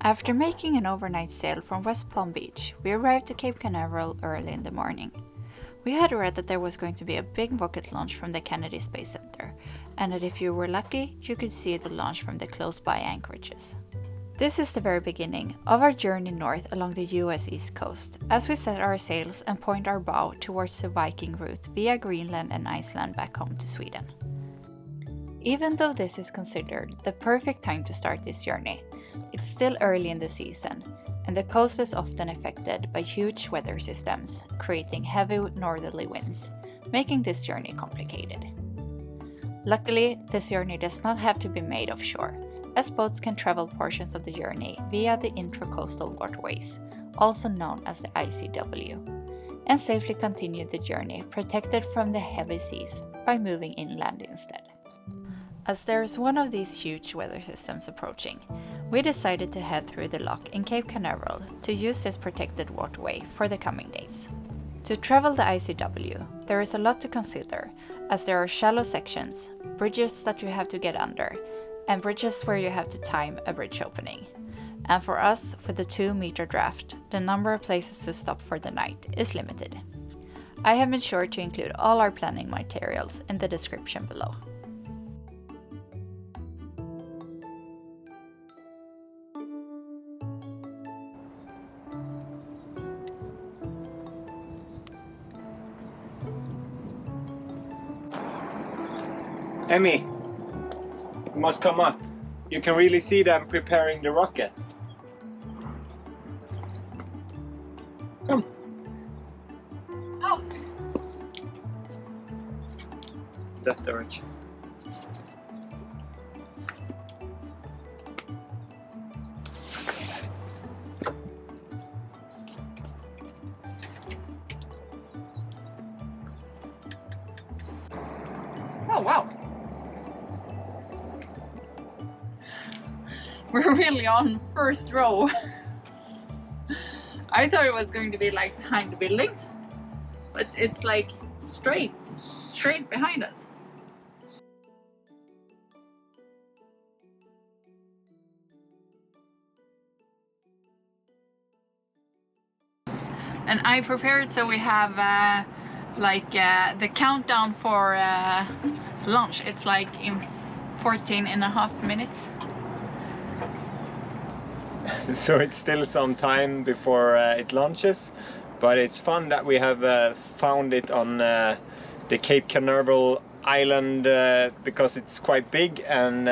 After making an overnight sail from West Palm Beach, we arrived to Cape Canaveral early in the morning. We had read that there was going to be a big rocket launch from the Kennedy Space Center, and that if you were lucky, you could see the launch from the close-by anchorages. This is the very beginning of our journey north along the US East Coast, as we set our sails and point our bow towards the Viking route via Greenland and Iceland back home to Sweden. Even though this is considered the perfect time to start this journey, it's still early in the season, and the coast is often affected by huge weather systems, creating heavy northerly winds, making this journey complicated. Luckily, this journey does not have to be made offshore, as boats can travel portions of the journey via the intracoastal waterways, also known as the ICW, and safely continue the journey protected from the heavy seas by moving inland instead. As there is one of these huge weather systems approaching, we decided to head through the lock in Cape Canaveral to use this protected waterway for the coming days. To travel the ICW, there is a lot to consider, as there are shallow sections, bridges that you have to get under, and bridges where you have to time a bridge opening. And for us, with the 2-meter draft, the number of places to stop for the night is limited. I have been sure to include all our planning materials in the description below. Emmy, you must come up. You can really see them preparing the rocket. Come. Oh. That direction. Oh wow. We're really on first row. I thought it was going to be like behind the buildings, but it's like straight behind us. And I prepared so we have the countdown for launch. It's like in 14.5 minutes. So it's still some time before it launches, but it's fun that we have found it on the Cape Canaveral island because it's quite big, and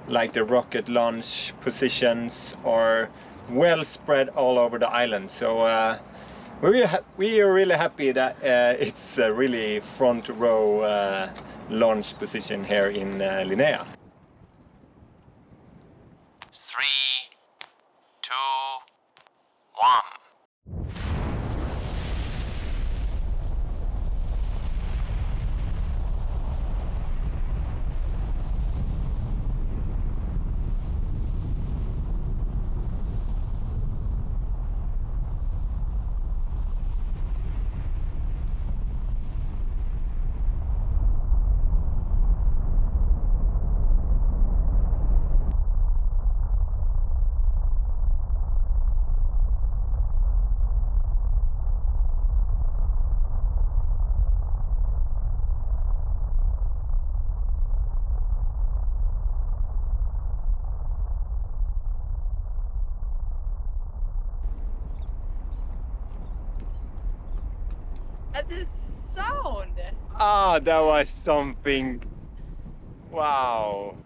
like the rocket launch positions are well spread all over the island. So we are really happy that it's a really front row launch position here in Linnea. 3, 2, 1. At the sound! Ah, that was something. Wow.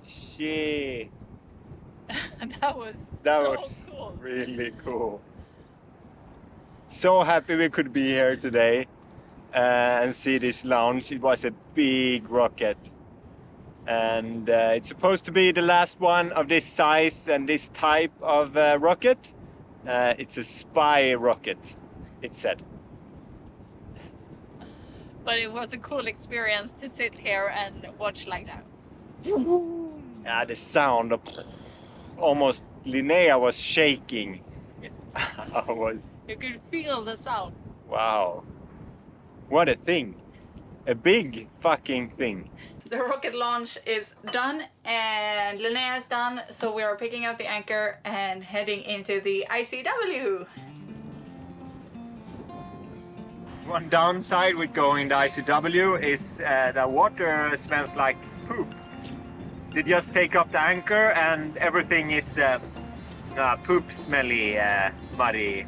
Shit. That was cool. Really cool. So happy we could be here today and see this launch. It was a big rocket, and it's supposed to be the last one of this size and this type of rocket. It's a spy rocket, it said. But it was a cool experience to sit here and watch like that. Yeah, the sound of almost Linnea was shaking. You could feel the sound. Wow. What a thing. A big fucking thing. The rocket launch is done and Linnea is done, so we are picking up the anchor and heading into the ICW. One downside with going to ICW is the water smells like poop. They just take up the anchor and everything is poop smelly, muddy.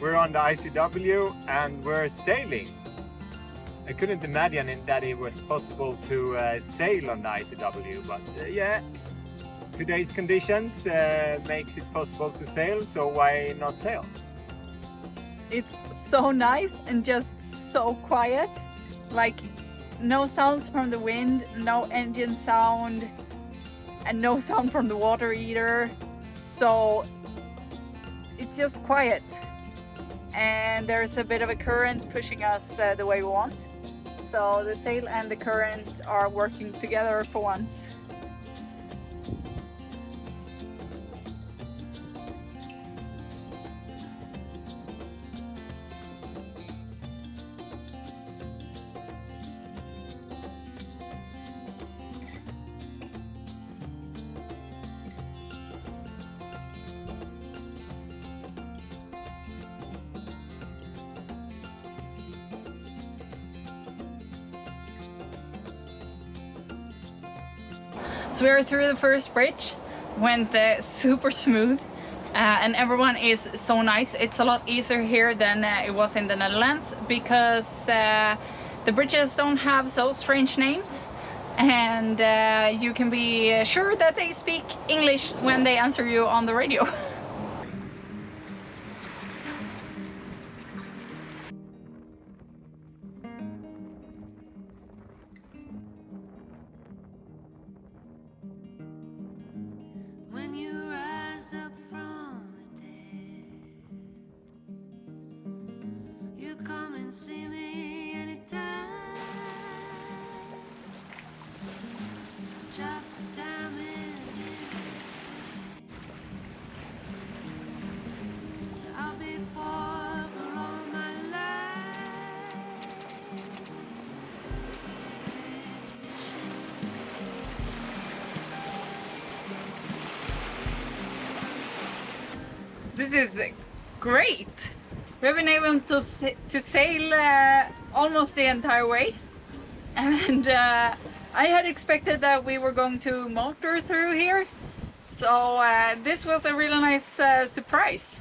We're on the ICW and we're sailing. I couldn't imagine that it was possible to sail on the ICW, but yeah, today's conditions makes it possible to sail, so why not sail? It's so nice and just so quiet, like no sounds from the wind, no engine sound, and no sound from the water either, so it's just quiet. And there's a bit of a current pushing us the way we want. So the sail and the current are working together for once. So we were through the first bridge, went super smooth, and everyone is so nice. It's a lot easier here than it was in the Netherlands because the bridges don't have so strange names, and you can be sure that they speak English when they answer you on the radio. Come and see me anytime. Chopped a diamond in the sea. I'll be poor for all my life. Race fishing. This is great. We've been able to sail almost the entire way, and I had expected that we were going to motor through here, so this was a really nice surprise.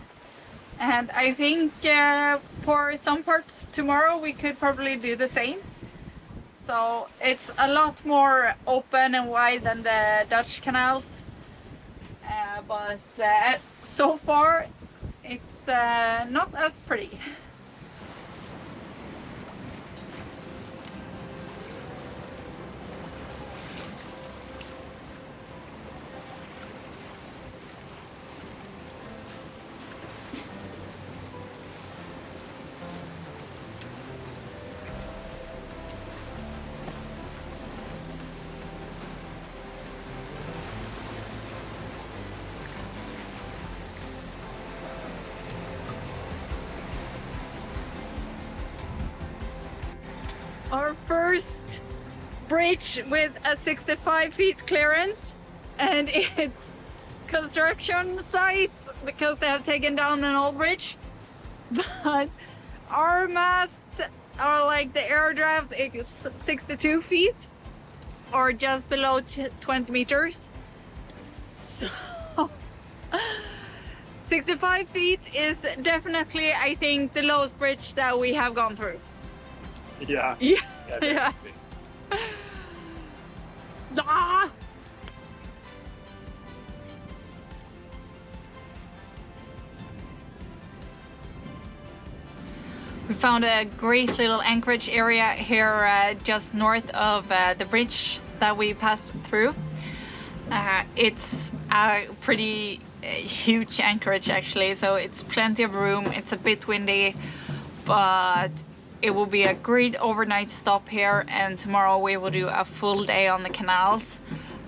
And I think for some parts tomorrow we could probably do the same. So it's a lot more open and wide than the Dutch canals, but so far it's not as pretty. Our first bridge with a 65 feet clearance, and it's construction site because they have taken down an old bridge, but our mast, or like the air draft, is 62 feet or just below 20 meters, so 65 feet is definitely, I think, the lowest bridge that we have gone through. Yeah. Yeah. Yeah. Ah! We found a great little anchorage area here just north of the bridge that we passed through. It's a pretty huge anchorage actually, so it's plenty of room. It's a bit windy, but it will be a great overnight stop here, and tomorrow we will do a full day on the canals.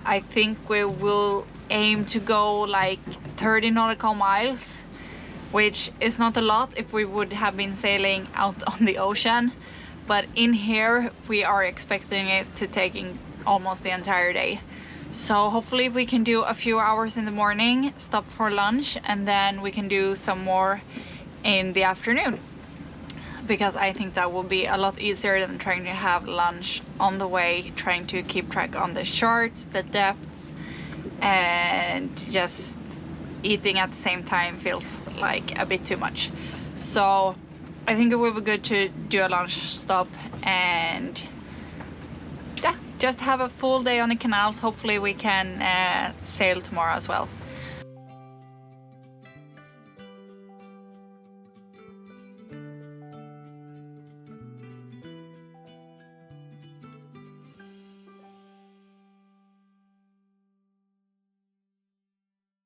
I think we will aim to go like 30 nautical miles, which is not a lot if we would have been sailing out on the ocean, but in here we are expecting it to taking almost the entire day. So hopefully we can do a few hours in the morning, stop for lunch, and then we can do some more in the afternoon, because I think that will be a lot easier than trying to have lunch on the way, trying to keep track on the charts, the depths, and just eating at the same time feels like a bit too much. So I think it would be good to do a lunch stop and yeah, just have a full day on the canals. Hopefully we can sail tomorrow as well.